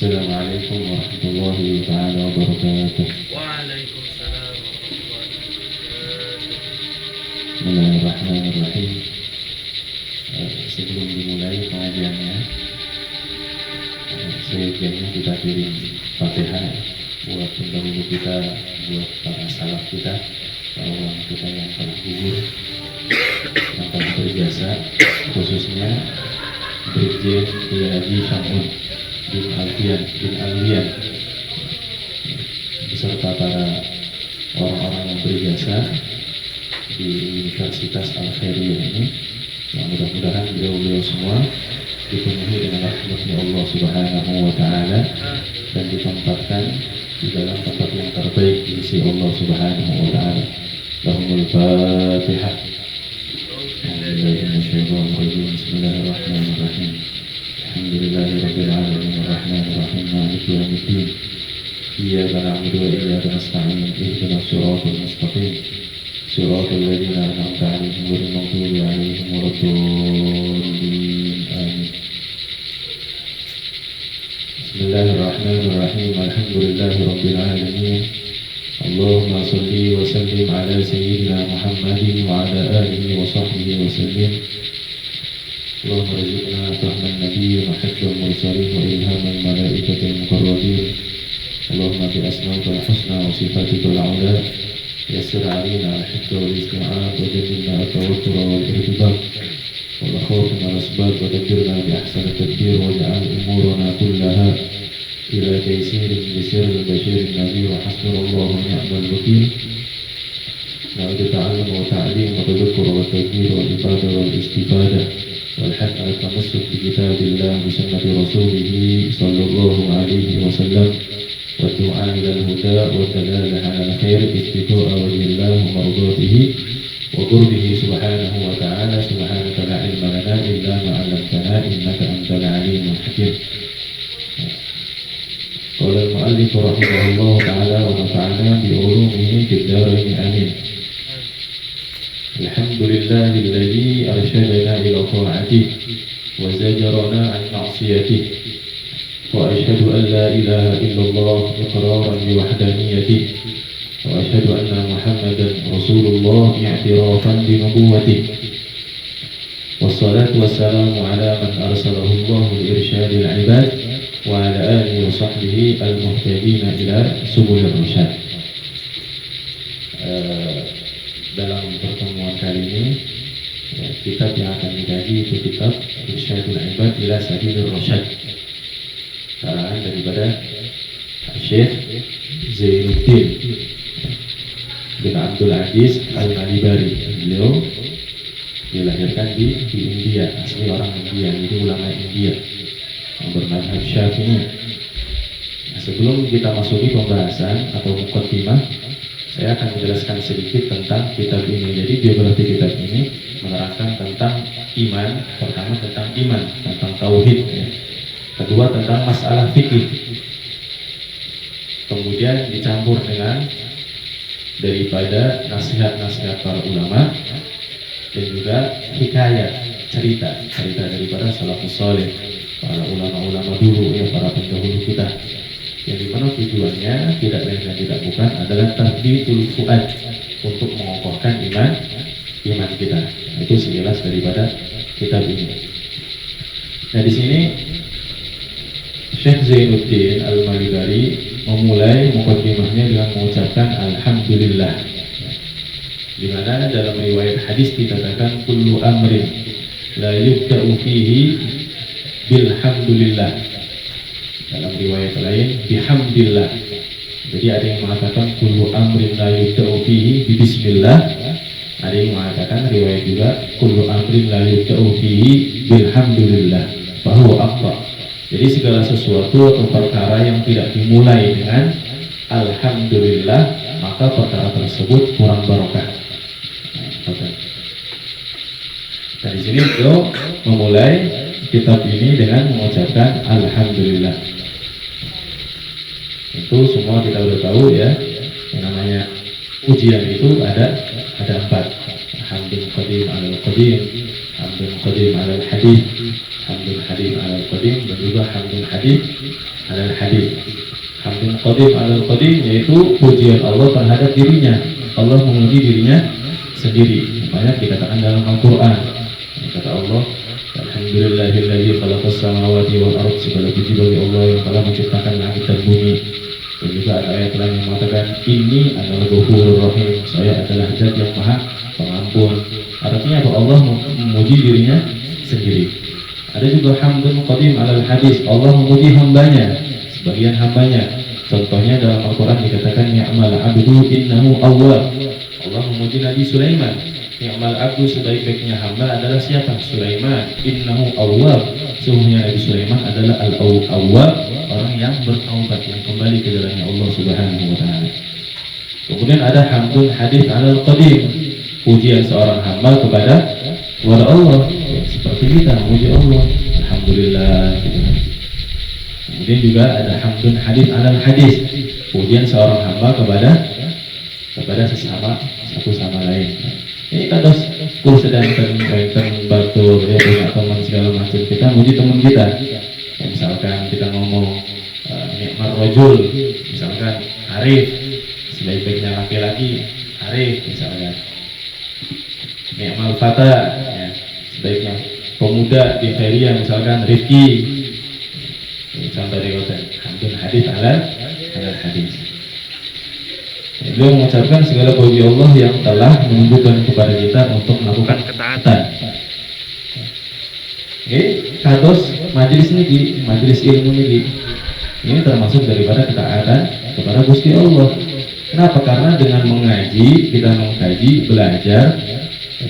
Assalamualaikum warahmatullahi taala wabarakatuh. Waalaikumsalam warahmatullahi wabarakatuh. Bismillahirrahmanirrahim. Sebelum dimulai pengajiannya, seyogyanya kita kirim Fatihah buat pendahulu kita, buat para salaf kita, para ulama kita yang telah gugur, yang telah berjasa, khususnya Brigjen Kiai Haji Syam'un bin Alfian beserta para orang-orang yang berjasa di Universitas Al-Khairiyah ini, yang mudah-mudahan beliau semua dipenuhi dengan rahmatnya Allah Subhanahu wa Ta'ala dan ditempatkan di dalam tempat yang terbaik di sisi Allah Subhanahu wa Ta'ala. Lahumul Fatihah. Bismillahirrahmanirrahim. Alhamdulillahirabbil alamin arrahmanir rahim maliki yaumiddin. Iyyaka na'budu wa iyyaka nasta'in. Ihdinas siratal mustaqim. Siratal ladzina an'amta 'alaihim ghairil maghdubi 'alaihim waladdallin. Amin. Bismillahirrahmanirrahim. Alhamdulillahirabbil alamin. Allahumma shalli wa sallim ala sayyidina Muhammadin wa ala alihi wa sahbihi wa sallim. Allahumma rizqna fahman nabiyyin wa hifdzal mursalin wa ilhamal malaikatil muqarrabin. Allahumma bi asma'ikal husna wa sifatikal a'la yassir 'alaina al-hifdza wal isti'ab wa jannibna at-tawattur wal irtibak wal khawf wal asbab wa dabbirna bi ahsani tadbir wa ja'al umurana kullaha ila taysirin bi sirril bashirin nabiy wa hasbunallahu wa ni'mal wakeel. Na'udzu ta'allum wa ta'lim wa tadhakkur wa tadbir wa ibadah wal istifadah والحث على التمسك بكتاب الله وسنة رسوله صلى الله عليه وسلم والدعاء إلى الهدى والدلالة على الخير ابتغاء وجه الله ومرضاته وقربه سبحانه وتعالى. سبحانك لا علم لنا إلا ما علمتنا إنك أنت العليم الحكيم. قال المؤلف رحمه الله تعالى ونفعنا بعلومه في الدارين آمين. الحمد لله الذي أرشدنا إلى طاعته وزجرنا عن معصيته وأشهد أن لا إله إلا الله إقرارا بوحدانيته وأشهد أن محمدا رسول الله اعترافا بنبوته والصلاة والسلام على من أرسله الله لإرشاد العباد وعلى آله وصحبه المهتدين إلى سبل الرشاد. Dalam pertemuan kali ini, kitab yang akan dikaji itu kitab Irsyadul Ibad ila Sabilir Rasyad, karangan daripada Syekh Zainuddin bin Abdul Aziz Al-Malibari. Beliau dilahirkan di India, asli orang India, jadi ulama India yang bermadzhab Syafi'i. Nah, sebelum kita masuki pembahasan atau muqaddimah, saya akan menjelaskan sedikit tentang kitab ini. Jadi biografi kitab ini menerangkan tentang iman. Pertama tentang iman, tentang tauhid ya. Kedua tentang masalah fikih. Kemudian dicampur dengan daripada nasihat-nasihat para ulama dan juga hikayat, cerita daripada salafus saleh, para ulama-ulama dulu ya, para pendahulu kita. Yang dimana tujuannya tidak lain dan tidak bukan adalah tathbitul fuad, untuk mengokohkan iman kita. Itu sejelas daripada kitab ini. Nah, di sini Syekh Zainuddin Al-Malibari memulai muqaddimahnya dengan mengucapkan alhamdulillah. Di mana dalam riwayat hadis dikatakan kullu amrin la yubda'u fihi bilhamdulillah. Dalam riwayat lain bihamdillah. Jadi ada yang mengatakan kullu amrin la yubda'u fihi bismillah. Ada yang mengatakan riwayat juga kullu amrin la yubda'u fihi bilhamdulillah fahuwa aqwa. Jadi segala sesuatu atau perkara yang tidak dimulai dengan alhamdulillah, maka perkara tersebut kurang barokah. Nah, di sini beliau memulai kitab ini dengan mengucapkan alhamdulillah. Itu semua kita udah tahu ya, yang namanya ujian itu ada 4. Hamdun qadim alal qadim, hamdun qadim alal hadith, hamdun hadim alal qadim, dan juga hamdun hadith alal hadis. Hamdun qadim alal qadim yaitu pujian Allah terhadap dirinya. Allah memuji dirinya sendiri. Banyak dikatakan dalam Al-Qur'an. Kata Allah, alhamdulillahilladzi khalaqas samawati wal ardh, segala puji bagi Allah yang telah menciptakan langit dan bumi. Dan juga ada ayat lain yang mengatakan ini adalah Ghafurur Rahim, saya adalah Zat yang Maha Pengampun. Artinya apa? Allah memuji dirinya sendiri. Ada juga hamdun qadim alal hadis, Allah memuji hambanya, sebagian hambanya. Contohnya dalam Al-Quran dikatakan ni'mal abdu innahu awwab. Allah memuji Nabi Sulaiman. Ni'mal abdu, sebaik-baiknya hamba adalah siapa? Sulaiman. Innahu awwab, sesungguhnya Nabi Sulaiman adalah al-awwab, orang yang bertaubat, yang kembali ke jalannya Allah Subhanahu wa taala. Kemudian ada hamdun hadis alal qadim, pujian seorang hamba kepada Allah, seperti kita memuji Allah, alhamdulillah. Kemudian juga ada hamdun hadis alal hadis, pujian seorang hamba kepada sesama, satu sama lain. Ini kados kul sedang batur ya, punya teman segala macam, kita muji teman kita. Ya, misalkan kita ngomong nikmat rojul, misalkan Arif, sebaik-baiknya laki-laki Arif, misalkan nikmal fata, ya, sebaiknya pemuda di Feria, misalkan Rifki. Contoh dari hamdun hadis alal hadis. Beliau mengucapkan segala puji Allah yang telah menunjukkan kepada kita untuk melakukan ketaatan. Oke, kados majelis niki, majelis ilmu niki, ini termasuk daripada ketaatan kepada Gusti Allah. Kenapa? Karena dengan mengaji, kita mengkaji, belajar,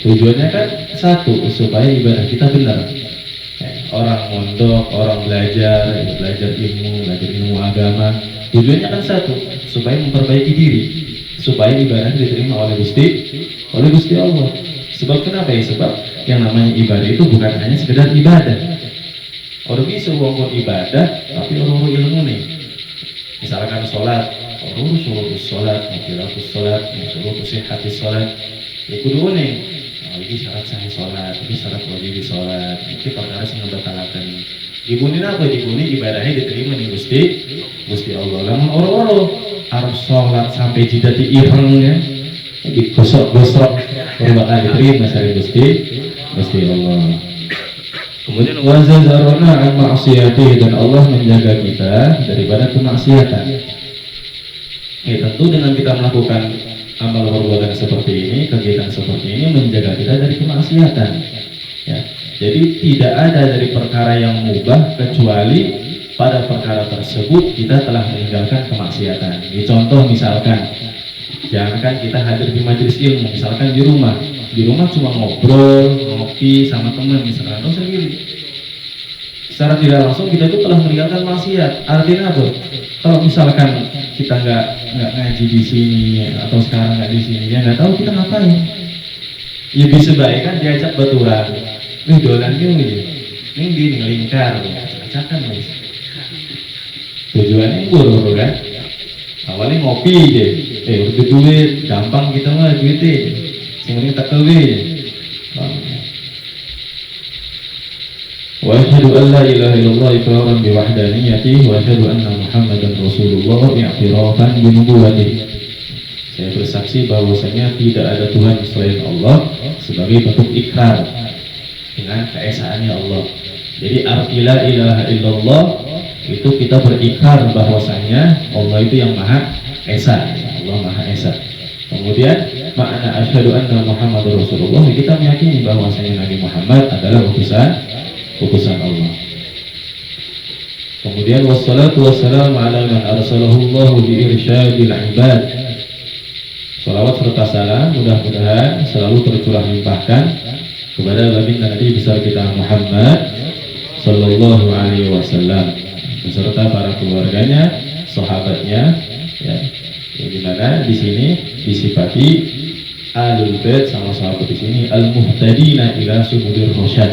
tujuannya kan satu, supaya ibadah kita benar. Orang mondok, orang belajar ilmu agama, tujuannya kan satu, supaya memperbaiki diri, supaya ibadah diterima oleh Gusti Allah. Sebab kenapa ya? Sebab yang namanya ibadah itu bukan hanya sekedar ibadah. Orang bisa ngomong ibadah, tapi orang ilmu nih. Misalkan sholat, orang suruh sholat, mukiratus sholat, suruh sihhatis sholat, ya kudu nih. Ini syarat sahih sholat, ini syarat wajib sholat, ini perkara yang membatalkan. Dibunin apa? Dibunin ibadahnya diterima nih Gusti Allah. Lamun orang-orang harus sholat sampai jidat irengnya, digosok-gosok, baru bakal diterima dari Gusti Allah. Kemudian wazazarona an ma'asiyati, dan Allah menjaga kita daripada kemaksiatan. Tentu dengan kita melakukan amal perbuatan seperti ini, kegiatan seperti ini menjaga kita dari kemaksiatan. Ya. Jadi tidak ada dari perkara yang mubah kecuali pada perkara tersebut kita telah meninggalkan kemaksiatan. Ini contoh misalkan, jangankan kita hadir di majelis ilmu, misalkan di rumah cuma ngobrol, ngopi sama teman, misalkan atau sendiri. Secara tidak langsung kita itu telah meninggalkan maksiat. Artinya apa? Kalau misalkan kita nggak ngaji di sini atau sekarang nggak di sini, ya nggak tahu kita ngapain. Ya bisa baik kan diajak baturan, nih dolan gini, nih di ngelingkar, acakan nih. Tujuannya buru kan? Awalnya ngopi deh, udah duit, gampang kita mah duitnya, semuanya tak kewin. Wa asyhadu an la ilaha illallah iqraran bi wahdaniyatihi wa asyhadu anna Muhammadan Rasulullah i'tirafan bi nubuwwatihi. Saya bersaksi bahwasanya tidak ada Tuhan selain Allah sebagai bentuk ikrar dengan keesaannya Allah. Jadi arti la ilaha illallah itu kita berikrar bahwasanya Allah itu yang Maha Esa, Allah Maha Esa. Kemudian makna asyhadu anna Muhammadar Rasulullah, kita meyakini bahwasanya Nabi Muhammad adalah utusan Allah. Kemudian wassalatu wassalamu ala man arsalahu Allah bi irsyadil ibad. Salawat serta salam mudah-mudahan selalu tercurah limpahkan kepada baginda Nabi besar kita Muhammad sallallahu alaihi wasallam beserta para keluarganya, sahabatnya, ya, di mana di sini disifati Ahlul Bait sama sahabat di sini al-muhtadina ila subulir rasyad,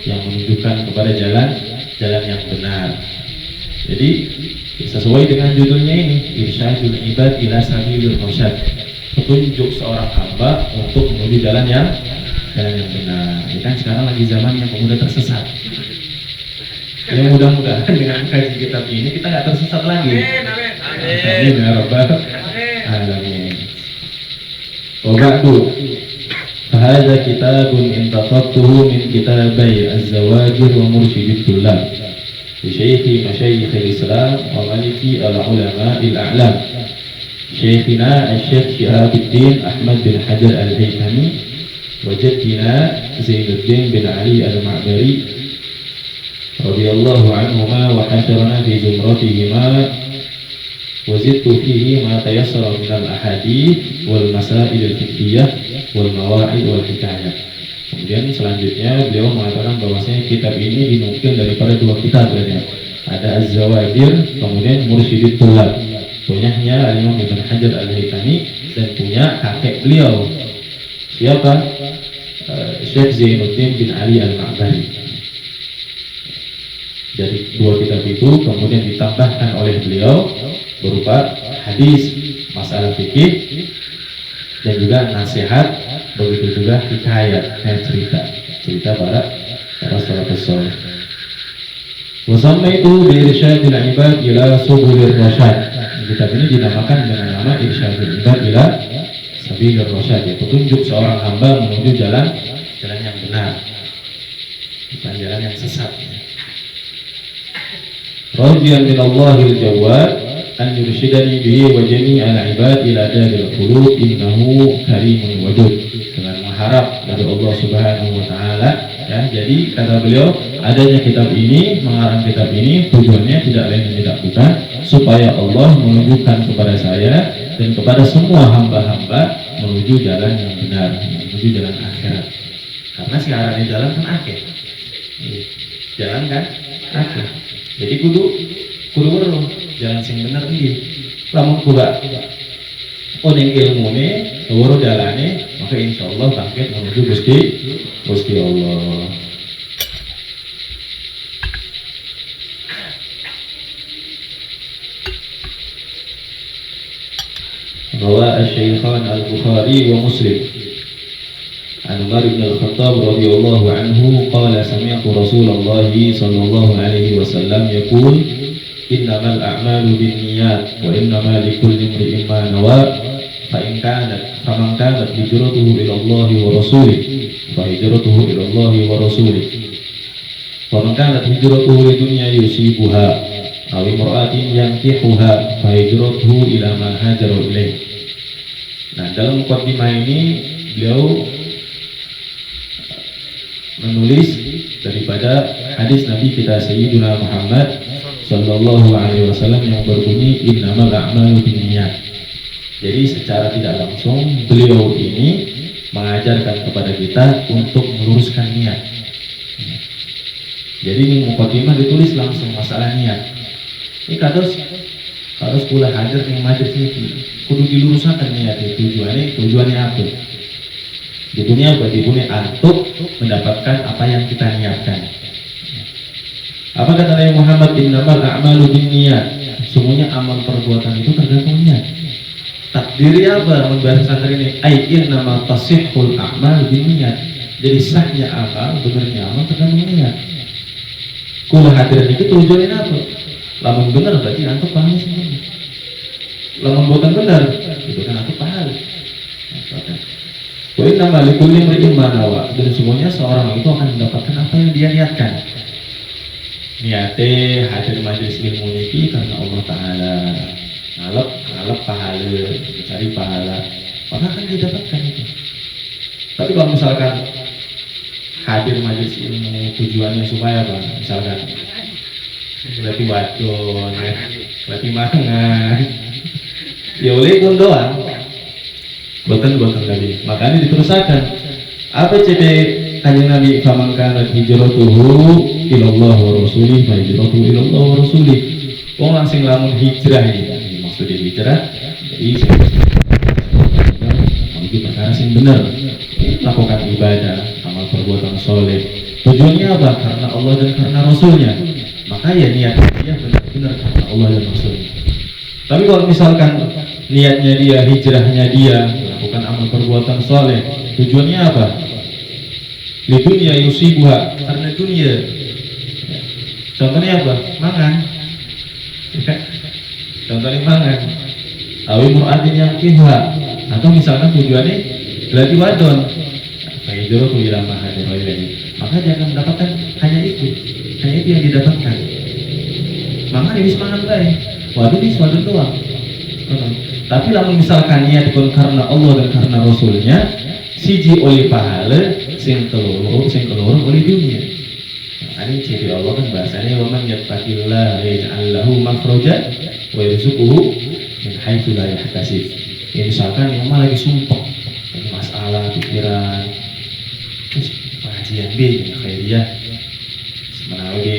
yang menunjukkan kepada jalan yang benar. Jadi sesuai dengan judulnya ini, irsyadul ibad ila sabilir rasyad, petunjuk seorang hamba untuk menuju jalan yang benar. Ini kan sekarang lagi zaman yang pemuda tersesat. Ya mudah-mudahan dengan kaji kitab ini kita nggak tersesat lagi. Amin ya rabbal alamin. Wa ba'du. Fahadha kitabun intakhadtuhu min kitabai Az-Zawajir wa Mursyidit Tullab li Syaikhi Masyayikh al-Islam wa Maliki al-Ulama al-A'lam Syaikhina Al-Syekh Syihabuddin Ahmad bin Hajar Al-Haythami wa jaddina Zainuddin bin Ali Al-Ma'bari radhiyallahu anhuma wa hasyarana fi zumratihima wa zidtu fihi ma tayassara min al-ahadith wal masail al-fiqhiyah wal mawa'id wal hikayat. Kemudian selanjutnya beliau mengatakan bahwasanya kitab ini dinukil daripada dua kitab berarti. Ada Az-Zawajir, kemudian Mursyidit Tullab. Punyanya Imam Ibn Hajar Al-Haythami dan punya kakek beliau. Siapa? Syekh Zainuddin bin Ali Al-Ma'bari. Dari dua kitab itu kemudian ditambahkan oleh beliau berupa hadis, masalah fikih, dan juga nasihat, begitu juga hikayat, cerita para salafus saleh. Wasamma itu bi-irsyadil ibad ila subulir rasyad. Kitab ini dinamakan dengan nama Irsyadul Ibad ila Sabilir Rasyad, ya, petunjuk seorang hamba menuju jalan yang benar, bukan jalan yang sesat. Radhiyan min Allahil Jawad an yursyidani bihi wa jami'al ibad ila daril khulud innahu karimun wadud. Dengan mengharap dari Allah Subhanahu wa taala, ya. Jadi kata beliau, adanya kitab ini, mengarang kitab ini tujuannya tidak lain dan tidak bukan supaya Allah menunjukkan kepada saya dan kepada semua hamba-hamba menuju jalan yang benar, menuju jalan akhirat. Karena si arahnya jalan kan akhir. Jalan kan akhir. Jadi kudu weruh jalan sing bener iki. Lamun kuda oning ilmune, weruh dalane, maka insyaallah bangkit menuju Gusti Allah. Rawa Asy-Syaikhan Al-Bukhari wa Muslim an Umar bin Al-Khattab radhiyallahu anhu qala sami'tu Rasulullah sallallahu alaihi wasallam yaqul innamal a'malu binniyat wa innamal likulli imri'in ma nawa fa in kanat faman kanat hijratuhu ila Allah wa rasulih fa hijratuhu ila Allah wa rasulih wa man kanat hijratuhu lidunya yusibuha aw imra'atin yankihuha fa hijratuhu ila ma hajara ilaih. Nah, dalam muqaddimah ini beliau menulis daripada hadis Nabi kita Sayyidina Muhammad sallallahu alaihi wasallam yang berbunyi innamal a'malu binniyat. Jadi secara tidak langsung beliau ini mengajarkan kepada kita untuk meluruskan niat. Jadi ini muqaddimah ditulis langsung masalah niat. Ini harus pula hadir yang majelis ini kudu diluruskan niat tujuannya apa? Tujuannya apa? Tujuannya untuk mendapatkan apa yang kita niatkan. Apa kata Nabi Muhammad? Innamal a'malu binniyat. Semuanya amal perbuatan itu tergantung niat. Takdirnya apa? Membahas santri ini ai innama tasihhul a'mal binniyat. Jadi sahnya amal, benernya amal tergantung niat. Kula hadir itu tujuannya apa? Lamun benar berarti antuk pahalanya semuanya. Lamun bukan benar, itu kan antuk pahala. Wa innama likulli imri'in ma nawa. Dan semuanya seorang itu akan mendapatkan apa yang dia niatkan. Niate hadir majelis ilmu niki karena Allah Taala. Ngalap pahala, mencari pahala, maka akan didapatkan itu. Tapi kalau misalkan hadir majelis ilmu tujuannya supaya apa? Misalkan berarti wadon, berarti mangan, ya oleh pun doang, bukan tadi. Makanya diterusakan. Apa CP kanjeng Nabi? Faman kanat hijratuhu ilallah wa rasulih, fa hijratuhu ilallah wa rasulih. Wong langsung lamun hijrah ini, maksudnya hijrah. Jadi menuju perkara yang benar, lakukan ibadah, amal perbuatan soleh. Tujuannya apa? Karena Allah dan karena Rasulnya. Maka ya niatnya dia benar-benar karena Allah dan Rasulnya. Tapi kalau misalkan niatnya dia, hijrahnya dia melakukan amal perbuatan soleh, tujuannya apa? Li dunya yusibuha, karena dunia. Contohnya apa? Mangan. Ya. Contohnya mangan. Awi muratin yang kihwa. Atau misalkan tujuannya berarti wadon. Fahidoro kuila mahadoro ini. Maka dia akan mendapatkan hanya itu yang didapatkan. Mangan ini mangan baik. Wadon ini wadon doang. Tapi lamun misalkan niat pun karena Allah dan karena Rasulnya, siji oleh pahala, sing keloro oleh dunia. Ini ciri Allah kan bahasanya wa man yattaqillah yaj'al lahu makhraja wa yarzuquhu min haitsu la yahtasib. Ya misalkan yang lagi sumpah, lagi masalah pikiran, terus pengajian B khairiyah, menawi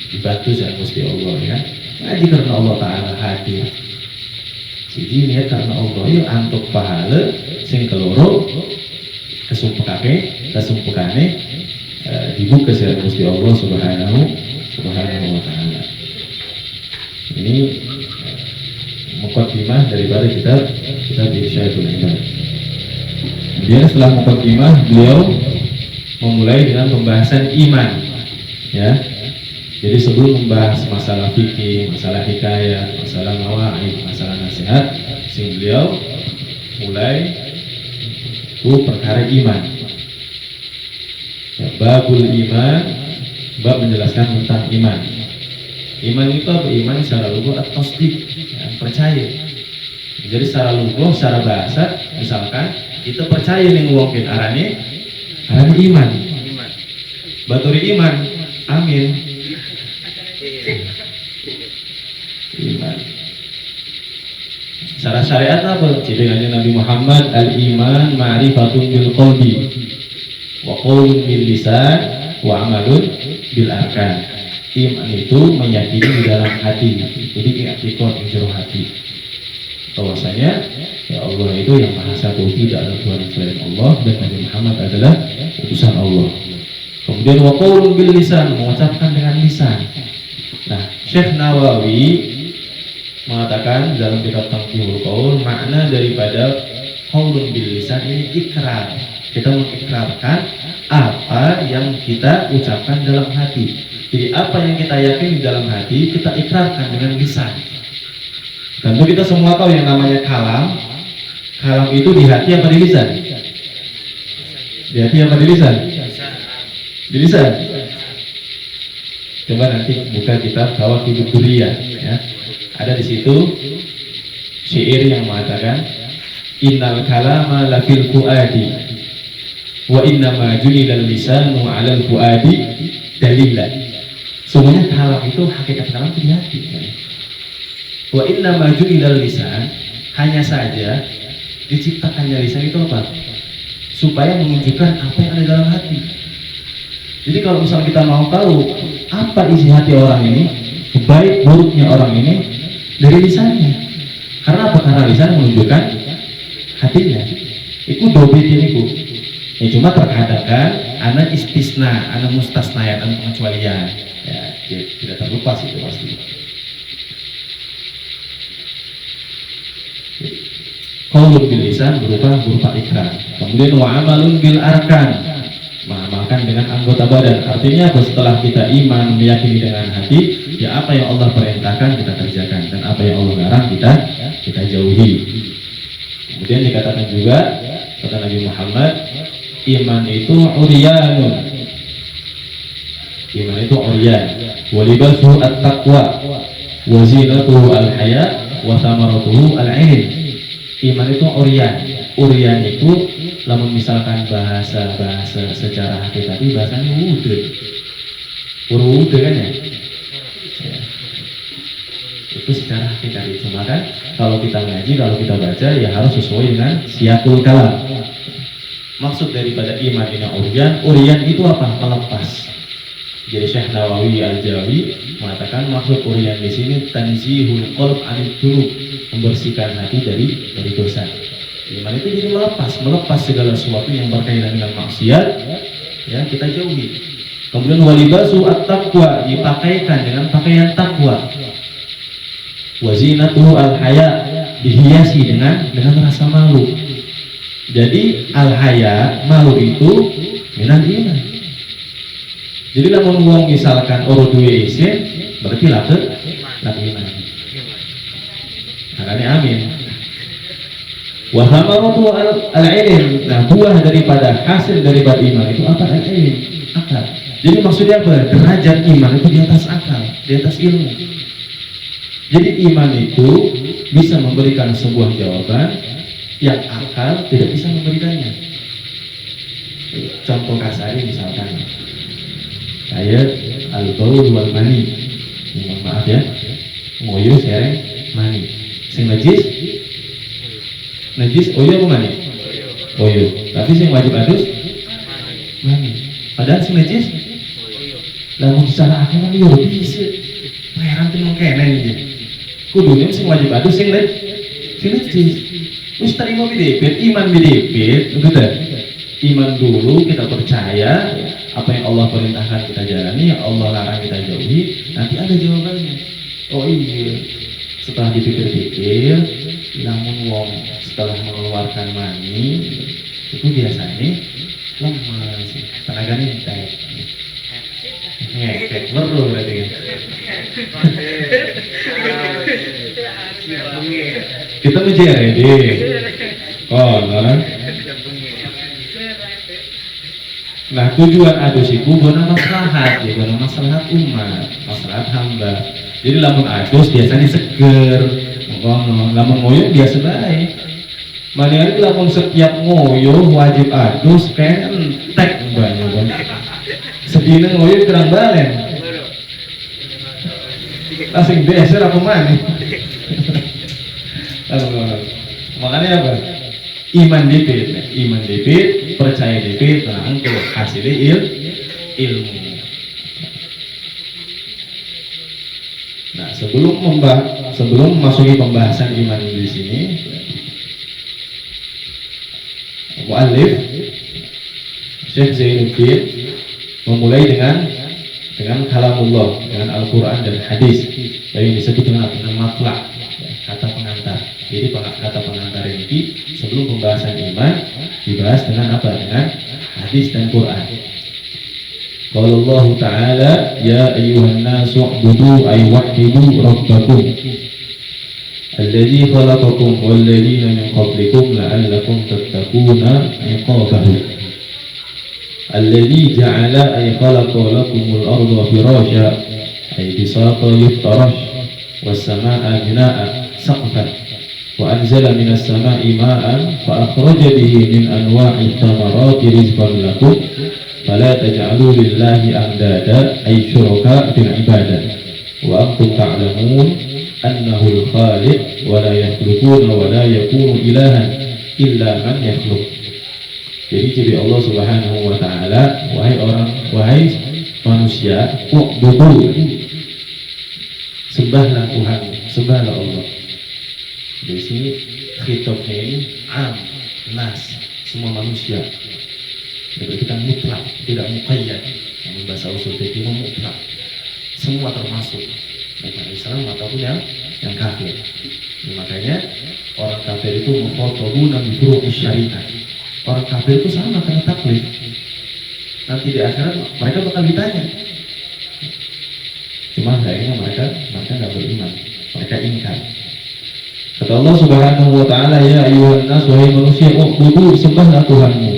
dibantu sama Gusti Allah ya. Ngaji karena Allah Taala hadir. Jadi niat karena Allah ya antuk pahala, sing keloro kesumpekane dibuka secara Gusti Allah Subhanahu wa Ta'ala. Ini muqaddimah daripada kitab Irsyadul Ibad. Kemudian setelah muqaddimah beliau memulai dengan pembahasan iman, ya. Jadi sebelum membahas masalah fikih, masalah hikayat, masalah mawaid, masalah nasihat, beliau mulai perkara iman. Babul iman, bab menjelaskan tentang iman. Iman itu apa? Iman secara lugu at-tasdiq, ya, percaya. Jadi secara lugu, secara bahasa, misalkan kita percaya nih ngomongin arane iman. Baturi iman, amin. Iman. Secara syariat apa? Dengan Nabi Muhammad al-iman ma'rifatun bil qalbi wa qaulun bil lisan wa amalun bil arkan. Iman itu meyakini di dalam hati. Jadi i'tiqad di jero hati. Bahwasanya ya Allah itu yang Maha Satu, tidak ada Tuhan selain Allah, dan Nabi Muhammad adalah utusan Allah. Kemudian wa qaulun bil lisan, mengucapkan dengan lisan. Nah, Syekh Nawawi mengatakan dalam kitab Taqiyul Qaul, makna daripada qaulun bil lisan ini ikrar. Kita mengikrarkan apa yang kita ucapkan dalam hati. Jadi apa yang kita yakini dalam hati kita ikrarkan dengan lisan. Tentu kita semua tahu yang namanya kalam. Kalam itu di hati apa di lisan? Di hati apa di lisan? Di lisan. Coba nanti buka kitab Kawakibud Durriyah, ya. Ada di situ syair yang mengatakan innal kalama lafil fuadi wa innama junilal lisanu 'alal fuadi dalilan. Semuanya kalam itu, hakikat kalam itu di hati. Wa innama junilal lisan, hanya saja diciptakannya lisan itu apa? Supaya menunjukkan apa yang ada dalam hati. Jadi kalau misalnya kita mau tahu apa isi hati orang ini, baik buruknya orang ini, dari lisannya. Karena apa? Karena lisan menunjukkan hatinya. Itu dobitin itu. Ya cuma terkadang kan, ana istisna, ana mustasnayat, ana pengecualian. Ya, tidak terlepas itu pasti. Qaulun bil lisan berupa ikrar. Kemudian wa amalun bil arkan, mengamalkan dengan anggota badan. Artinya apa? Setelah kita iman, meyakini dengan hati, ya apa yang Allah perintahkan kita kerjakan, dan apa yang Allah larang kita jauhi. Kemudian dikatakan juga kata Nabi Muhammad, iman itu uryanun. Iman itu uryan. Wa libasuhu at-taqwa wa zinatuhu al-haya wa thamaratuhu al-'ilm. Iman itu uryan. Uryan itu lamun misalkan bahasa secara hakikati bahasanya wudud. Wudud kan ya? Itu secara hakikati. Cuma kan kalau kita ngaji, kalau kita baca ya harus sesuai dengan siyaqul kalam. Maksud daripada iman ini uryan itu apa? Melepas. Jadi Syekh Nawawi Al-Jawi mengatakan maksud uryan di sini tanzihul qalb anil dzunub, membersihkan hati dari dosa. Iman itu jadi melepas segala sesuatu yang berkaitan dengan maksiat, ya kita jauhi. Kemudian walibasu at-taqwa, dipakaikan dengan pakaian takwa. Wazinatuhu al-haya, dihiasi dengan rasa malu. Jadi al-haya, malu itu minal iman. Jadi lamun wong misalkan oro duwe isin berarti lake iman. Makanya amin. Wa thamaratu al-ilm. Nah, buah daripada hasil daripada iman itu apa? Al-ilm, akal. Jadi maksudnya apa? Derajat iman itu di atas akal, di atas ilmu. Jadi iman itu bisa memberikan sebuah jawaban yang akal tidak bisa memberikannya. Contoh kasarnya misalkan kayak al-baul wal mani. Mohon maaf ya, ngoyo sereng mani. Sing najis oyo apa mani? Oyo. Tapi sing wajib adus mani. Padahal sing najis lamun disalahkan kan yo bisa. Heran teh mengkene iki. Kudunya sing wajib adus sing najis. Wis terima bidepit, iman bidepit, gitu. Iman dulu kita percaya apa yang Allah perintahkan kita jalani, yang Allah larang kita jauhi, nanti ada jawabannya. Oh iya, setelah dipikir-pikir, namun wong setelah mengeluarkan mani itu biasanya lemas, tenaganya entek, ngekek, meru berarti kan. Kita menjadi kolon. Nah tujuan adus itu guna maslahat, ya guna maslahat umat, maslahat hamba. Jadi lamun adus biasanya seger, lamun ngoyo biasa baik. Mana itu lamun setiap ngoyo wajib adus kayak entek banyak. Sedina ngoyo kurang balen. Asing beser apa mana? Makanya apa? Iman dipit, percaya dipit, nah engkau hasilnya ilmu. Nah sebelum memasuki pembahasan iman di sini, muallif Syekh Zainuddin memulai dengan kalamullah, dengan Al-Quran dan hadis, yang disebut dengan matlaq, kata pengantar. Jadi kata pengantar ini sebelum pembahasan iman dibahas dengan apa? Dengan hadis dan Quran. Qala Allah Ta'ala, ya ayyuhan nasu u'budu ay wahhidu rabbakum alladzi khalaqakum wal ladzina min qablikum la'allakum tattaquna iqabahu alladzi ja'ala ay khalaqa lakumul arda firasya ay bisata yuftarash was samaa'a binaa'a saqfan وأنزل من السماء ماء فأخرج به من أنواع الثمرات رزقا لكم فلا تجعلوا لله أندادا أي شركاء في العبادة وأنتم تعلمون أنه الخالق ولا يخلقون ولا يكون إلها إلا من يخلق. Jadi ciri Allah Subhanahu wa Ta'ala, wahai manusia, u'budu, sembahlah Tuhan, sembahlah Allah. Di sini khitabnya ini nas, semua manusia. Jadi kita mutlak, tidak muqayyad. Namun bahasa usul fikih mutlak. Semua termasuk, baik orang Islam ataupun yang kafir. Jadi, makanya orang kafir itu mukhatabuna bi furu'is syariah. Orang kafir itu sama kena taklif. Nanti di akhirat mereka bakal ditanya. Cuma kayaknya mereka nggak beriman, mereka ingkar. Kata Allah Subhanahu wa Ta'ala, ya ayyuhan nas, wahai manusia, u'budu, sembahlah Tuhanmu.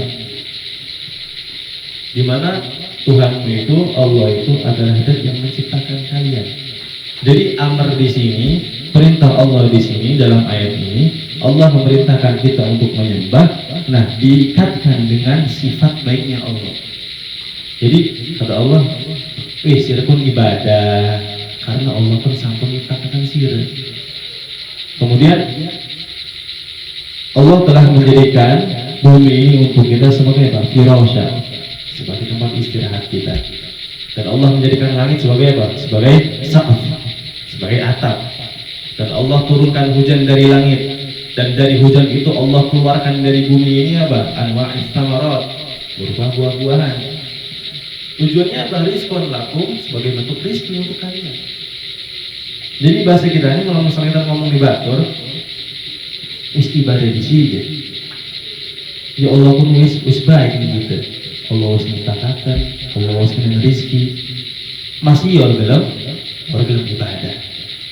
Di mana Tuhanmu itu, Allah itu adalah zat yang menciptakan kalian. Jadi amar di sini, perintah Allah di sini dalam ayat ini, Allah memerintahkan kita untuk menyembah. Nah, diikatkan dengan sifat baiknya Allah. Jadi kata Allah, sir pun ibadah, karena Allah pun sampun menciptakan sir. Kemudian Allah telah menjadikan bumi ini untuk kita sebagai apa? Firasya, sebagai tempat istirahat kita. Dan Allah menjadikan langit sebagai apa? Sebagai saqaf, sebagai atap. Dan Allah turunkan hujan dari langit. Dan dari hujan itu Allah keluarkan dari bumi ini apa? Anwa'is thamarat, berupa buah-buahan. Tujuannya apa? Rizqan lakum, sebagai bentuk rizki untuk kalian. Jadi bahasa kita ini kalau misalnya kita ngomong di batur, istibadah di sini, ya Allah pun wis baik nih gitu. Allah wis nyiptakaken, Allah wis ngen rezeki. Masih gelem ibadah.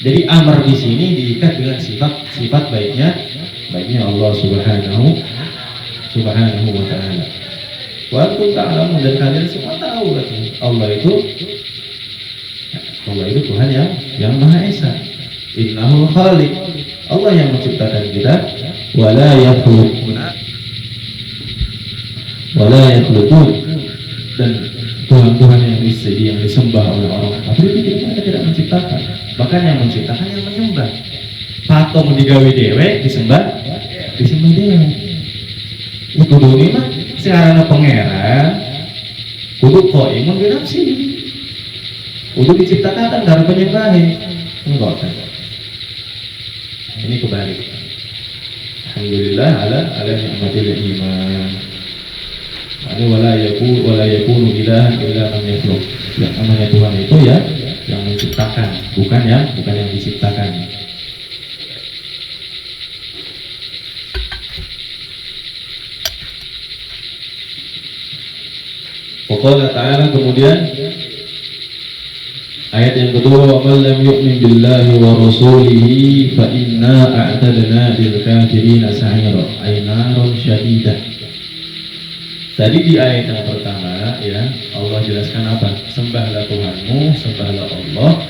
Jadi amar di sini diikat dengan sifat baiknya Allah Subhanahu wa taala. Wa antum ta'lamun, dan kalian semua tahu katanya Allah itu Tuhan yang Maha Esa. Innahul Khaliq. Allah yang menciptakan kita. Wala yakhluqun. Dan Tuhan-Tuhan yang disembah oleh orang kafir itu mereka tidak menciptakan. Bahkan yang menciptakan yang menyembah. Patung digawe dewe disembah dewe. Itu dulu mah seharana pangeran kudu qaimun bi nafsi. Kudu diciptakan dari penyembahan. Enggak kan. Ini kebalik. Alhamdulillah ala ni'matil iman. Ada wala yakunu ilahan illa man yakhluq. Yang namanya Tuhan itu ya yang menciptakan, bukan yang diciptakan. Qala ta'ala, kemudian ayat yang kedua, wa man lam yu'min billahi wa rasulihi fa inna a'tadna lil kafirina sa'ira ay narun syadidah. Tadi di ayat yang pertama ya Allah jelaskan apa? Sembahlah Tuhanmu, sembahlah Allah.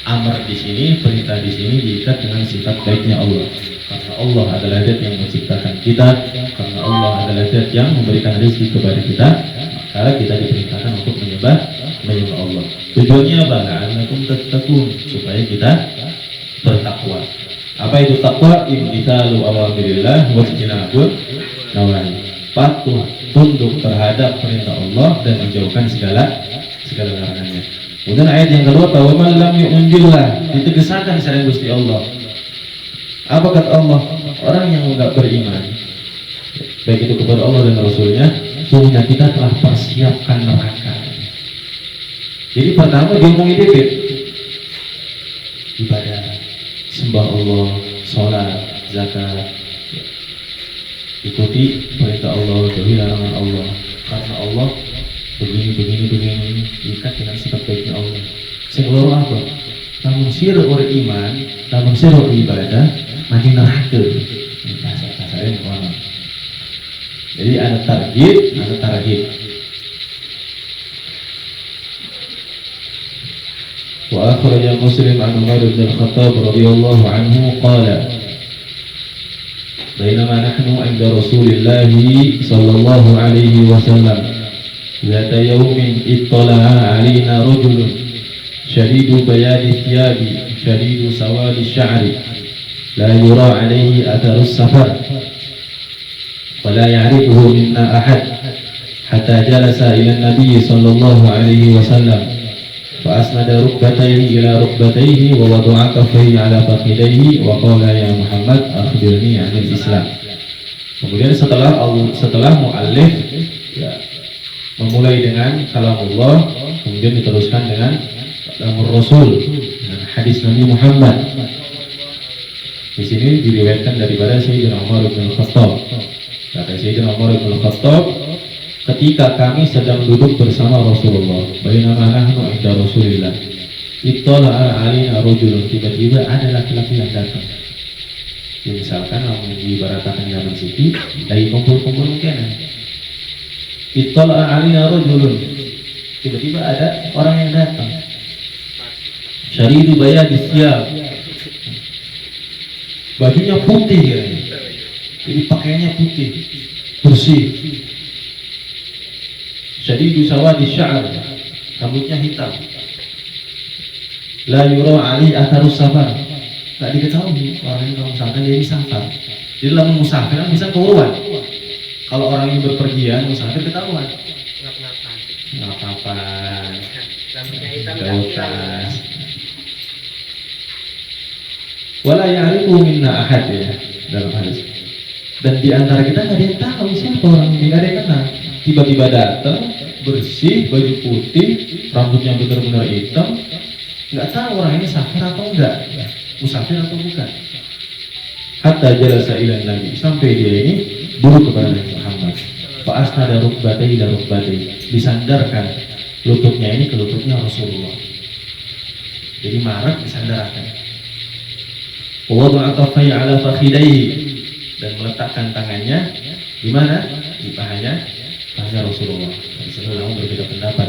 Amar di sini, perintah di sini diikat dengan sifat baiknya Allah. Karena Allah adalah zat yang menciptakan kita, karena Allah adalah zat yang memberikan rezeki kepada kita, maka kita diperintahkan untuk menyembah Allah. Tujuannya apa? La'allakum tattaqun, supaya kita bertakwa. Apa itu takwa? Imtithalu awamirillah wa ijtinabun nawahi. Patuh, tunduk terhadap perintah Allah dan menjauhkan segala larangannya. Kemudian ayat yang kedua, wa man lam yu'min billah, ditegaskan secara Gusti Allah. Apa kata Allah? Orang yang enggak beriman, baik itu kepada Allah dan Rasulnya, sungguhnya kita telah persiapkan neraka. Jadi pertama diomongi dikit ibadah, sembah Allah, sholat, zakat, ikuti perintah Allah, jauhi larangan Allah. Karena Allah begini ikat dengan sifat baiknya Allah. Sekeluruh apa? Namun sirah orang iman, namun sirah ibadah, mati neraka. Kasarnya mana? Jadi ada target, ada target. Wa akhraja Muslim an Umar bin Al-Khattab radhiyallahu anhu qala bainama nahnu 'inda Rasulillah sallallahu alaihi wasallam ذات يوم اطلع علينا رجل شديد بياض الثياب شديد سواد الشعر لا يرى عليه أثر السفر ولا يعرفه منا أحد حتى جلس إلى النبي صلى الله عليه وسلم فأسند ركبتيه إلى ركبتيه ووضع كفيه على فخذيه وقال يا محمد أخبرني عن الإسلام. Kemudian setelah muallif ya, memulai dengan kalamullah, kemudian diteruskan dengan kalamur Rasul, dengan hadis Nabi Muhammad. Di sini diriwayatkan daripada Sayyidina Umar bin Khattab. Kata Sayyidina Umar bin Khattab, ketika kami sedang duduk bersama Rasulullah, bainama nahnu 'inda Rasulillah, ittala'a 'alaina rajulun, tiba-tiba ada laki-laki yang datang. Misalkan diibaratkan zaman siki, lagi kumpul-kumpul mungkin. Ittala'a 'alaina rajulun, tiba-tiba ada orang yang datang. Syadidu bayadis thiyab, bajunya putih ya. Jadi pakaiannya putih, bersih. Syadidu sawadi sya'ar, rambutnya hitam. La yura 'alaihi atharus safar, tak diketahui orang ini kalau misalkan dia ini safar. Jadi dalam musafir kan bisa keuruan. Kalau orang yang berpergian musafir ketahuan. Nggak apa-apa. Gautas. Wala ya'rifu minna ahad ya dalam hadis. Dan di antara kita nggak ada yang tahu siapa orang ini, nggak ada yang kenal. Tiba-tiba datang, bersih, baju putih, rambutnya benar-benar hitam, nggak tahu orang ini safir atau enggak, musafir atau bukan. Hatta jalasa ila Nabi, sampai dia ini duduk kepada Nabi Muhammad. Fa asnada rukbatai ila rukbatai, disandarkan lututnya ini ke lututnya Rasulullah. Jadi marah disandarkan. Wa wada'a kaffayhi ala fakhidaihi, dan meletakkan tangannya di mana? Di pahanya Rasulullah. Di sini ulama berbeda pendapat.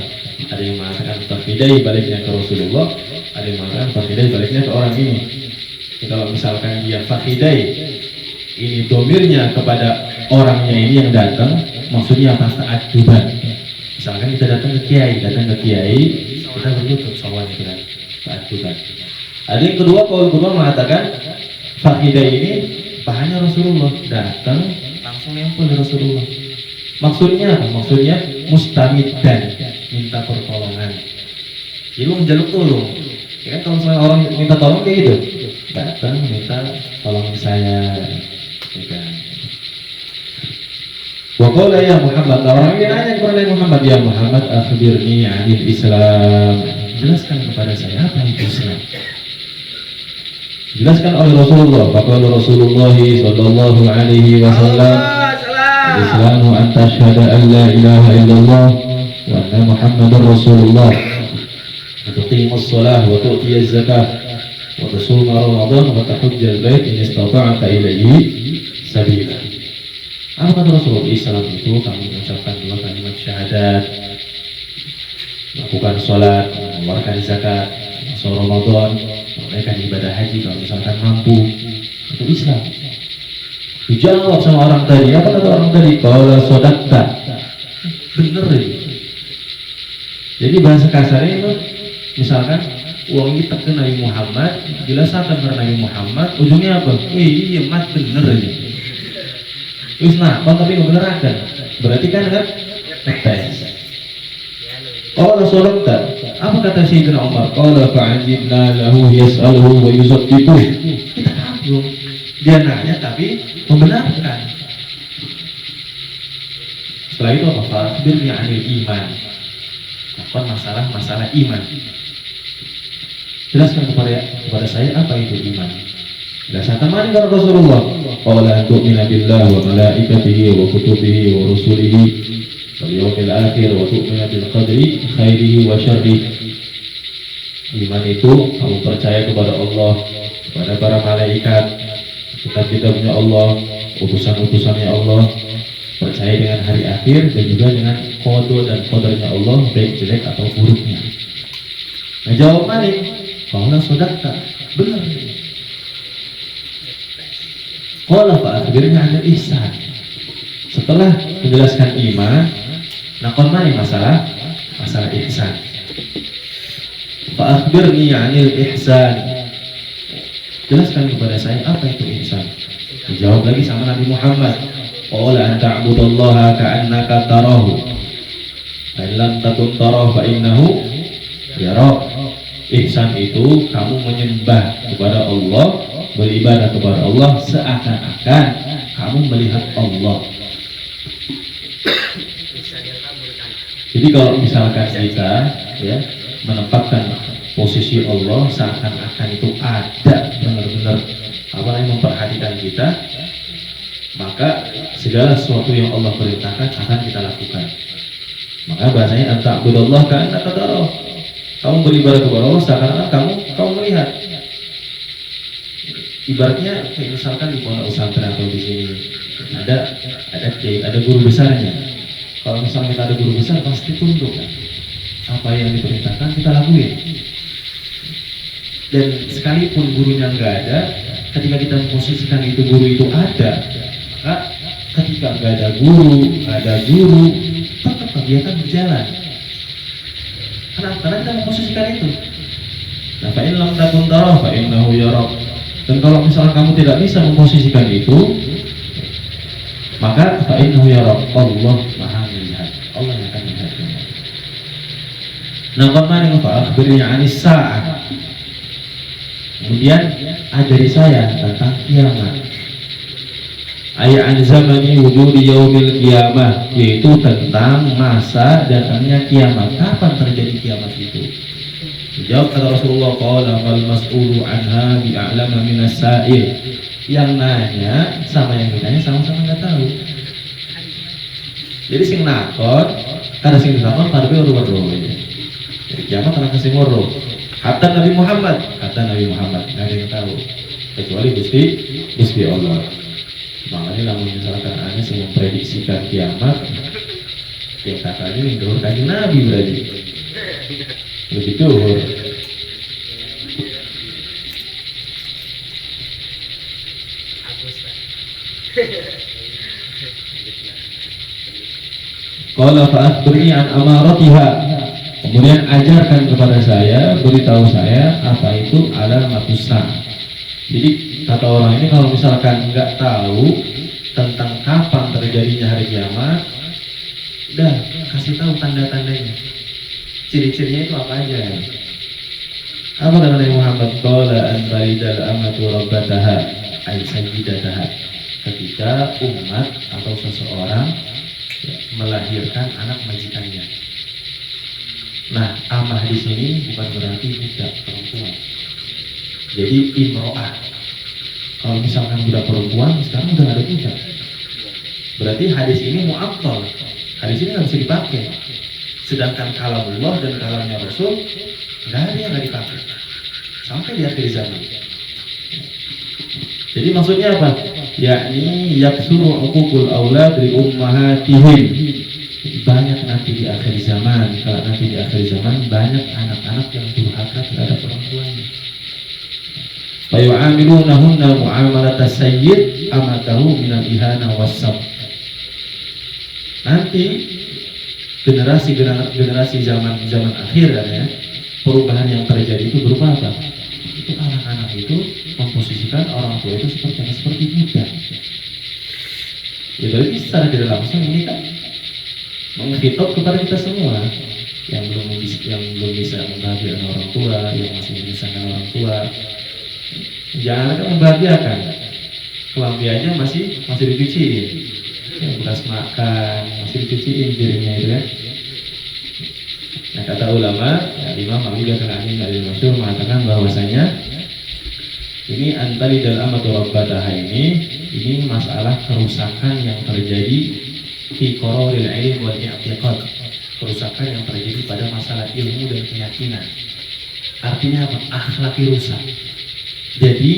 Ada yang mengatakan fakhidai baliknya ke Rasulullah, ada yang mengatakan fakhidai baliknya ke orang ini. Jadi, kalau misalkan dia fakhidai, ini domirnya kepada orangnya ini yang datang, maksudnya apa? Ta'adduban. Misalkan kita datang ke kiai, kita berlutut sawan itu kan, ta'adduban. Ada yang kedua, kaul kedua mengatakan fakhidai ini pahanya Rasulullah, datang langsung nempel di Rasulullah. Maksudnya apa? Maksudnya mustamidan, minta pertolongan. Jadi lu menjaluk tolong. Ya kan kalau misalnya orang minta tolong kayak gitu, datang minta tolong saya. Ya. Wa qala ya Muhammad, orang ini nanya kepada Muhammad, ya Muhammad akhbirni 'anil Islam. Jelaskan kepada saya apa itu Islam. Dijelaskan oleh Rasulullah. Faqala Rasulullah sallallahu alaihi wasallam, Islamu an tashhada an la ilaha illallah wa anna Muhammadar Rasulullah wa tuqimus shalah wa tu'tiyaz zakah wa tasuma Ramadan wa tahujjal bait in istata'ta ilaihi sabila. Apa kata Rasulullah? Islam itu kamu mengucapkan dua kalimat syahadat, melakukan sholat, mengeluarkan zakat, masuk Ramadan, menunaikan ibadah haji kalau misalkan mampu. Itu Islam. Dijawab sama orang tadi, apa kata orang tadi? Qala shadaqta. Bener ini. Jadi bahasa kasarnya itu, misalkan uang ini tak ke Nabi Muhammad, dijelaskan ke Nabi Muhammad, ujungnya apa? Iya mat bener ini. Isna, tapi membenarkan. Berarti kan ngetes. Qala shadaqta. Apa kata Sayyidina Umar? Qala fa'ajibna lahu yas'aluhu wa yuzabbitu. Kita kagum. Dia nanya tapi membenarkan. Setelah itu apa? Fa'akhbirni 'anil iman. Apa masalah iman? Jelaskan kepada saya apa itu iman. Jelaskan mari kepada Rasulullah. Qala tu'minu billahi wa malaikatihi wa kutubihi wa rusulihi wal yawmil akhir wa tu'minu bil qadri khairihi wa syarrihi. Iman itu kamu percaya kepada Allah, kepada para malaikat, kitab-kitabnya Allah, utusan-utusannya Allah, percaya dengan hari akhir dan juga dengan qada dan qadarnya Allah, baik jelek atau buruknya. Nah jawab Malik, qala shadaqta. Benar. Qala fa'akhbirni 'anil ihsan. Setelah menjelaskan iman, nakon Malik masalah ihsan. Fa'akhbirni 'anil ihsan. Jelaskan kepada saya apa itu ihsan. Dijawab lagi sama Nabi Muhammad. Qala an ta'budallaha ka'annaka tarahu. Fa in lam takun tarahu fa innahu yarak. Ihsan itu kamu menyembah kepada Allah, beribadah kepada Allah seakan-akan kamu melihat Allah. Jadi kalau misalkan kita ya menempatkan posisi Allah seakan-akan itu ada benar-benar memperhatikan kita, maka segala sesuatu yang Allah perintahkan akan kita lakukan. Maka bahasanya anta'budallah ka'annaka tarahu. Kamu beribadah kepada Allah seakan-akan kamu melihat. Ibaratnya kayak misalkan di pondok pesantren atau di sini ada guru besarnya. Kalau misalnya kita ada guru besar pasti tunduk kan. Apa yang diperintahkan kita lakuin. Dan sekalipun gurunya nggak ada, ketika kita memposisikan itu guru itu ada, maka ketika nggak ada guru, tetap kegiatan berjalan. Karena kita memposisikan itu. Nah, fa in lam takun tara fa innahu yarak. Dan kalau misalnya kamu tidak bisa memposisikan itu, maka fa innahu yarak. Allah Maha melihat. Allah yang akan melihat kamu. Nah, kemana fa akhbirni 'anis sa'ah. Kemudian ajari saya tentang kiamat. Ayat zamani wujudi yaumil qiyamah, yaitu tentang masa datangnya kiamat. Kapan terjadi kiamat itu? Dijawab kata Rasulullah, qala fal mas'ulu anha bi'a'lama minas sa'il. Yang nanya sama yang ditanya sama-sama enggak tahu. Jadi sing nakon, kada sing nakon kada weruh-weruh. Jadi kiamat anak sing weruh. Hatta Nabi Muhammad, nggak ada yang tahu kecuali Gusti Allah. Makanya namun misalkan Anda yang memprediksikan kiamat, yang kakaknya yang dohur kaji Nabi berarti lebih dohur. Qala fa'akhbirni an amaratiha. Kemudian ajarkan kepada saya, beritahu saya apa itu alamatus sa'ah. Jadi kata orang ini kalau misalkan nggak tahu tentang kapan terjadinya hari kiamat, udah kasih tahu tanda-tandanya, ciri-cirinya itu apa aja. Apa kata Nabi Muhammad? Qala an talidal amatu rabbataha ay sayyidataha. Ketika umat atau seseorang melahirkan anak majikannya. Nah, amah di sini bukan berarti budak perempuan. Jadi imro'ah. Kalau misalkan budak perempuan, sekarang udah ada budak. Berarti hadis ini mu'attal. Hadis ini nggak bisa dipakai. Sedangkan kalamullah dan kalamnya Rasul nggak ada yang nggak dipakai sampai di akhir zaman. Jadi maksudnya apa? Yakni yaksuru uququl aulad li ummahatihim. Banyak nanti di akhir zaman, kalau nanti di akhir zaman banyak anak-anak yang durhaka terhadap orang tuanya. Fayu'amilunahunna mu'amalata sayyid amatahu minal ihana wassab. Nanti generasi zaman akhir ya, perubahan yang terjadi itu berupa apa? Itu anak-anak itu memposisikan orang tua itu seperti budak. Ya berarti secara tidak langsung ini kan menghitung kepada kita semua yang belum bisa membahagiakan orang tua, yang masih menyusahkan orang tua. Jangan kan membahagiakan, kelambiannya masih dicuciin, bekas makan masih dicuciin piringnya itu kan. Nah kata ulama, ya, Imam Ali Ghazali al-Masyhur mengatakan bahwasanya ini antali dalam amatu rabbataha ini masalah kerusakan yang terjadi fi qararil ilm wal i'tiqad, kerusakan yang terjadi pada masalah ilmu dan keyakinan. Artinya apa? Akhlaki rusak. Jadi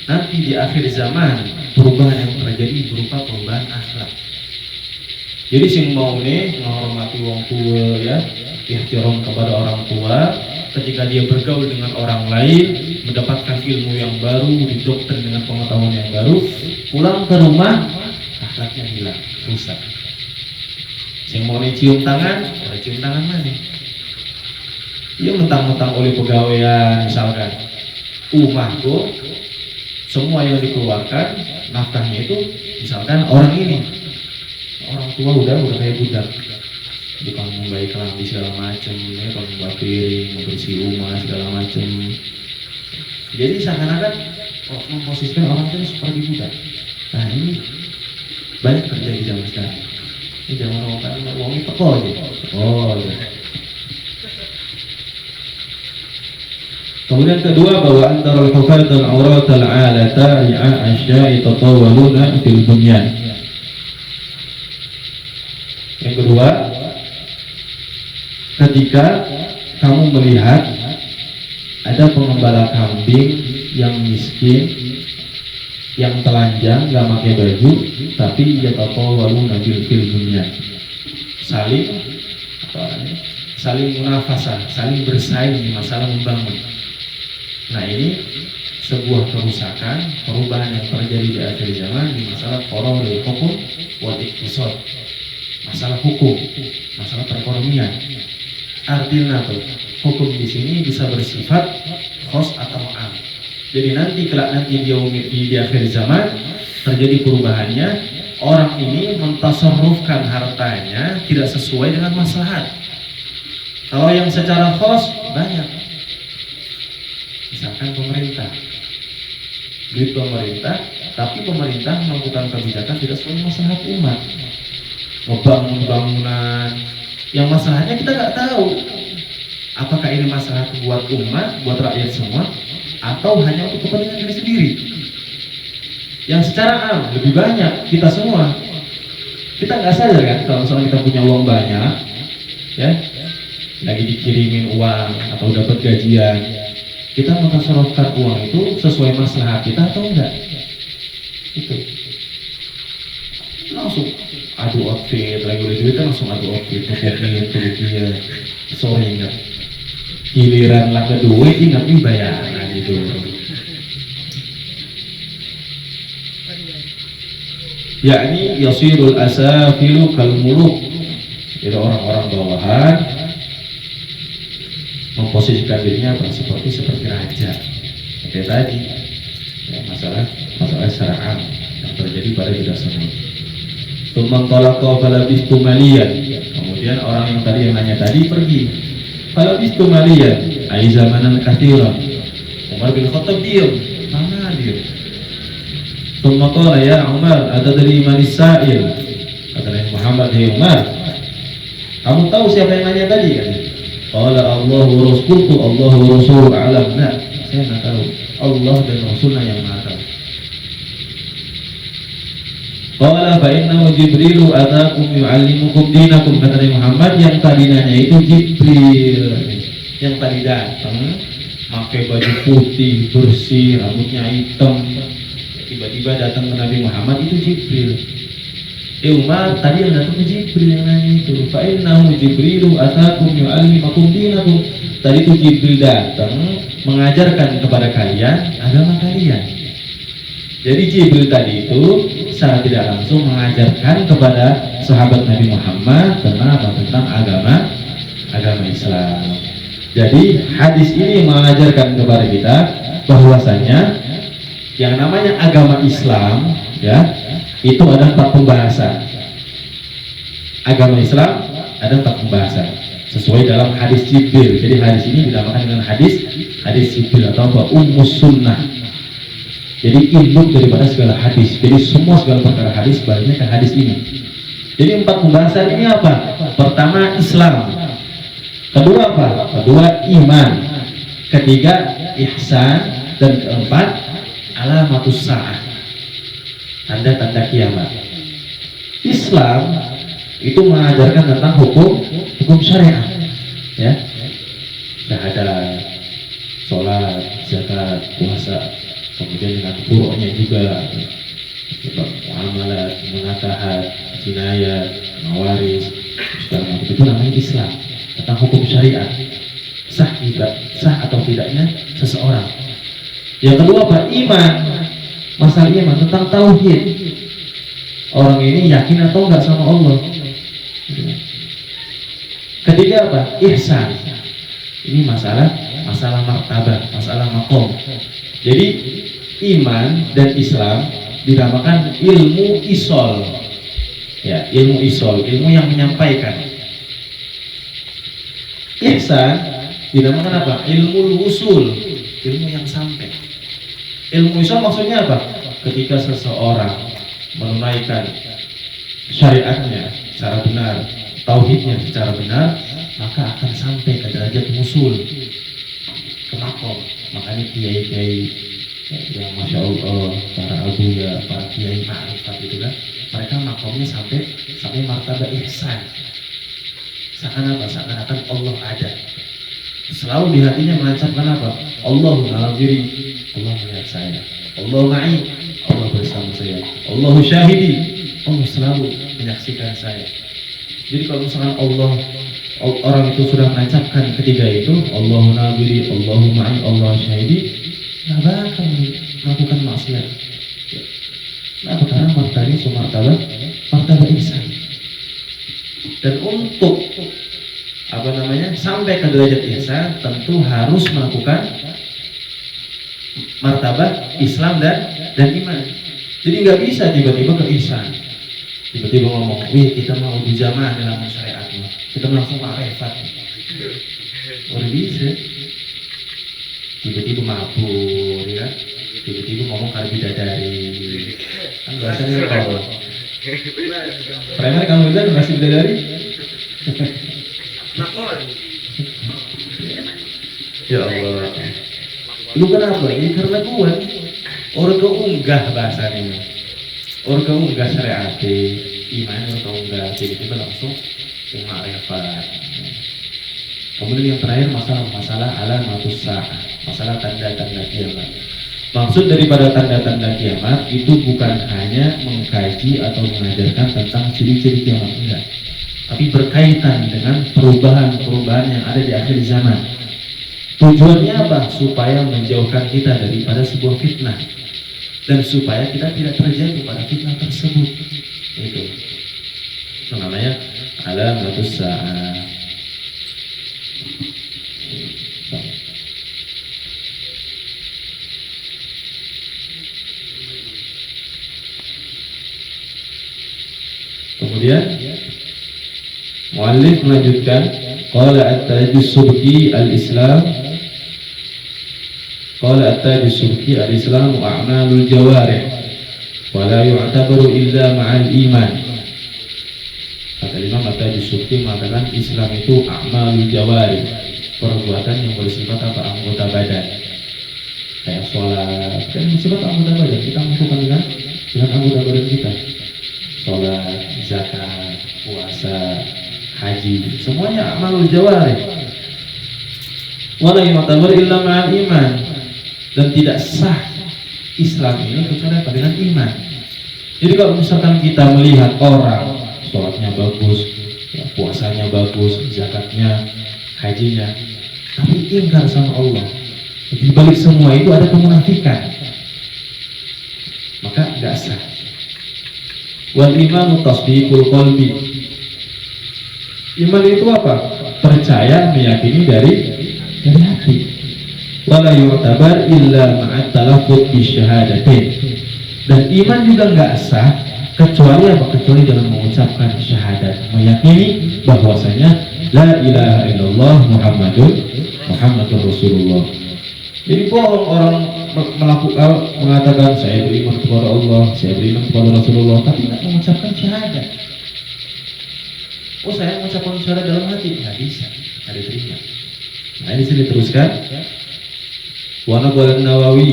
nanti di akhir zaman perubahan yang terjadi berupa perubahan akhlak. Jadi sing mau nih menghormati wong tua ya, ihtiram kepada orang tua, ketika dia bergaul dengan orang lain, mendapatkan ilmu yang baru, didoktrin dengan pengetahuan yang baru, pulang ke rumah akhlaknya hilang, rusak. Yang mau cium tangan mana? Dia mentang-mentang oleh pegawaian misalkan, umahku semua yang dikeluarkan nafkahnya itu misalkan orang ini, orang tua udah kayak budak, bukan membaik kelambi segala macam, ya, kalau membuat piring, membersih rumah segala macam. Jadi seakan-akan memposisikan orang itu seperti budak. Nah ini banyak terjadi zaman sekarang. Ini zaman orang itu teko aja. Oh ya. Kemudian kedua, bahwa antara al-hufat dan aurat al-alata ri'a asya'i tatawaluna fil bunyan. Yang kedua, ketika kamu melihat ada pengembala kambing yang miskin, yang telanjang, nggak pakai baju, tapi dia tatawaluna fil bunyan, saling munafasah, saling bersaing di masalah membangun. Nah ini sebuah kerusakan, perubahan yang terjadi di akhir zaman di masalah qararul hukum wal iqtisad, masalah hukum, masalah perekonomian. Artinya apa? Hukum di sini bisa bersifat khos atau am. Jadi nanti di akhir zaman terjadi perubahannya, orang ini mentasarrufkan hartanya tidak sesuai dengan maslahat. Kalau yang secara khos banyak. Misalkan pemerintah, duit pemerintah, tapi pemerintah melakukan kebijakan tidak sesuai maslahat umat, membangun bangunan yang masalahnya kita nggak tahu apakah ini masalah buat umat, buat rakyat semua, atau hanya untuk kepentingan diri sendiri. Yang secara am lebih banyak kita semua Kita nggak sadar kan kalau misalnya kita punya uang banyak, ya, lagi dikirimin uang atau dapat gajian, kita mentasarufkan uang itu sesuai maslahat kita atau enggak? Itu langsung adu outfit, lagi udah duit kan langsung adu outfit, tuh sore ingat, giliran lah ke duit ingat nih bayaran gitu. Yakni yasirul asafilu kal muluk, jadi orang-orang bawahan memposisikan dirinya seperti raja. Kayak tadi ya, masalah secara am yang terjadi pada kita semua. Tumang tolako falabistu maliyan. Kemudian orang yang nanya tadi pergi. Falabistu maliyan. Ai zamanan katsiran. Umar bin Khattab diam. Mana dia? Tumma qala ya Umar, atadri man as-sa'il? Kata Nabi Muhammad, "Hai Umar, kamu tahu siapa yang nanya tadi?" Kan? Qala Allahu wa rasuluhu, Allahu wa rasuluhu a'lam. Nah, saya enggak tahu. Allah dan Rasulnya yang Maha tahu. Qala fa innahu Jibrilu atakum yu'allimukum dinakum. Kata Nabi Muhammad, yang tadi nanya itu Jibril. Yang tadi datang pakai baju putih bersih, rambutnya hitam, tiba-tiba datang ke Nabi Muhammad, itu Jibril. Umar, tadi yang datang ke Jibril yang nanya itu. Fa innahu Jibrilu atakum yu'allimukum dinakum. Tadi itu Jibril datang mengajarkan kepada kalian agama kalian. Jadi Jibril tadi itu secara tidak langsung mengajarkan kepada sahabat Nabi Muhammad tentang agama Islam. Jadi hadis ini mengajarkan kepada kita bahwasanya yang namanya agama Islam, ya, itu ada 4 pembahasan. Agama Islam ada 4 pembahasan sesuai dalam hadis Jibril. Jadi hadis ini dinamakan dengan hadis Jibril atau Ummus Sunnah. Jadi induk daripada segala hadis. Jadi segala perkara hadis baliknya ke hadis ini. Jadi 4 pembahasan ini apa? Pertama Islam. Kedua apa? Kedua iman. Ketiga ihsan. Dan keempat alamatus sa'ah, tanda-tanda kiamat. Islam itu mengajarkan tentang hukum syariat, ya, syahadat, sholat, zakat, puasa. Kemudian dengan furu'nya juga, muamalat, munakahat, jinayat, mawaris, segala macam itu namanya Islam, tentang hukum syariat, sah atau tidaknya seseorang. Yang kedua apa? Iman, masalah iman tentang tauhid. Orang ini yakin atau enggak sama Allah. Ketiga apa? Ihsan. Ini masalah martabat, masalah maqam. Jadi iman dan Islam dinamakan ilmu isol, ya, ilmu isol, ilmu yang menyampaikan. Ihsan dinamakan apa? Ilmu usul, ilmu yang sampai. Ilmu isol maksudnya apa? Ketika seseorang menunaikan syariatnya secara benar, tauhidnya secara benar, maka akan sampai ke derajat usul, ke makom. Makanya kiai-kiai yang masya Allah, para abuya, para kiai ma'rifat itu kan, mereka makomnya sampai martabat ihsan. Seakan-akan Allah ada. Selalu di hatinya menancapkan apa? Allahu naziri, Allah melihat saya. Allah ma'i, Allah bersama saya. Allahu syahidi, Allah selalu menyaksikan saya. Jadi kalau misalkan orang itu sudah menancapkan ketiga itu, Allahu naziri, Allahu ma'i, Allah syahidi, nggak bakal melakukan maksiat. Kenapa? Karena martabat ihsan. Dan untuk sampai ke derajat ihsan tentu harus melakukan martabat Islam dan iman. Jadi nggak bisa tiba-tiba ke ihsan, tiba-tiba ngomong, kita mau dijamah dalam syariatnya, kita langsung ma'rifat. Orang bisa tiba-tiba mabur, ya, tiba-tiba ngomong kali bidadari, kan bahasanya apa? Preman kamu bilang masih bidadari? Ya Allah, lu kenapa? Ini karena orang keunggah bahasanya, orang keunggah syariat, iman atau enggak, tiba-tiba langsung ma'rifat. Kemudian yang terakhir masalah alamatus sa'ah, masalah tanda-tanda kiamat. Maksud daripada tanda-tanda kiamat itu bukan hanya mengkaji atau mengajarkan tentang ciri-ciri kiamat, enggak, tapi berkaitan dengan perubahan-perubahan yang ada di akhir zaman. Tujuannya apa? Supaya menjauhkan kita daripada sebuah fitnah dan supaya kita tidak terjatuh pada fitnah tersebut. Itu namanya alamatus sa'ah. Kemudian muallif melanjutkan, qala at-tajus subki al-islam, qala at-tajus subki al-islam a'malul jawarih wa la yu'tabaru illa ma'al iman. Kata Imam at-tajus subki mengatakan Islam itu a'malul jawarih, perbuatan yang bersifat apa? Anggota badan. Kayak sholat kan bersifat anggota badan, kita masukkan dengan anggota badan kita. Sholat, zakat, puasa, haji, semuanya amalul jawarih. Wala yu'tabar illa ma'al iman, dan tidak sah Islam ini kecuali dengan iman. Jadi kalau misalkan kita melihat orang sholatnya bagus, ya, puasanya bagus, zakatnya, hajinya, tapi ingkar sama Allah, di balik semua itu ada kemunafikan, maka tidak sah. Wal imanu tasdiqul qalbi. Iman itu apa? Percaya, meyakini dari hati. Wala yu'tabar illa ma'at talaffuz bisyahadatain. Dan iman juga enggak sah kecuali apa? Kecuali dalam mengucapkan syahadat, meyakini bahwasanya la ilaha illallah Muhammadur Rasulullah. Jadi bohong orang mengatakan saya beriman kepada Allah, saya beriman kepada Rasulullah, tapi tidak mengucapkan syahadat. Oh, saya mengucapkan syahadat dalam hati, nggak bisa, nggak diterima. Nah, ini sini teruskan. Wa naqala an-Nawawi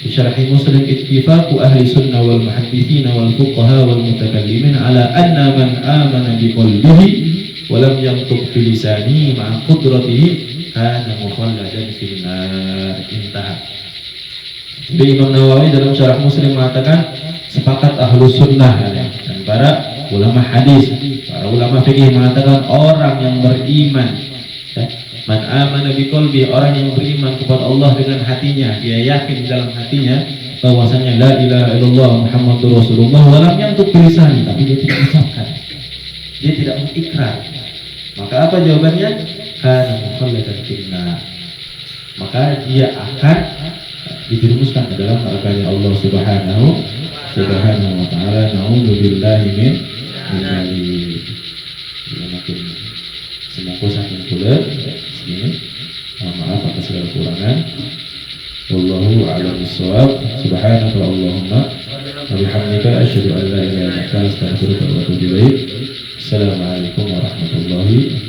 fi syarh Muslim ittifaqu ahli sunnah wal muhaddithin wal fuqaha wal mutakallimin ala anna man amana bi qalbihi wa lam yanṭiq bi lisanihi ma'a qudratihi kana mukhalladan fil nar. Intah. Jadi Imam Nawawi dalam syarah Muslim mengatakan sepakat ahlu sunnah dan para ulama hadis, para ulama fikih mengatakan orang yang beriman, man amana biqalbi, orang yang beriman kepada Allah dengan hatinya, dia yakin dalam hatinya bahwasanya la ilaha illallah Muhammadur Rasulullah, walam yantuk bilisani, tapi dia tidak ucapkan, dia tidak mengikrar, maka apa jawabannya? Kana mukhalladan fil nar, maka dia akan dijerumuskan ke dalam nerakanya Allah Subhanahu wa ta'ala. Na'udzubillahi min dzalik. Makin semoga saking pula segini. Maaf atas segala kekurangan. Wallahu a'lam bishawab. Subhanaka Allahumma wa bihamdika asyhadu an la ilaha illa anta astaghfiruka wa atubu ilaik. Assalamualaikum warahmatullahi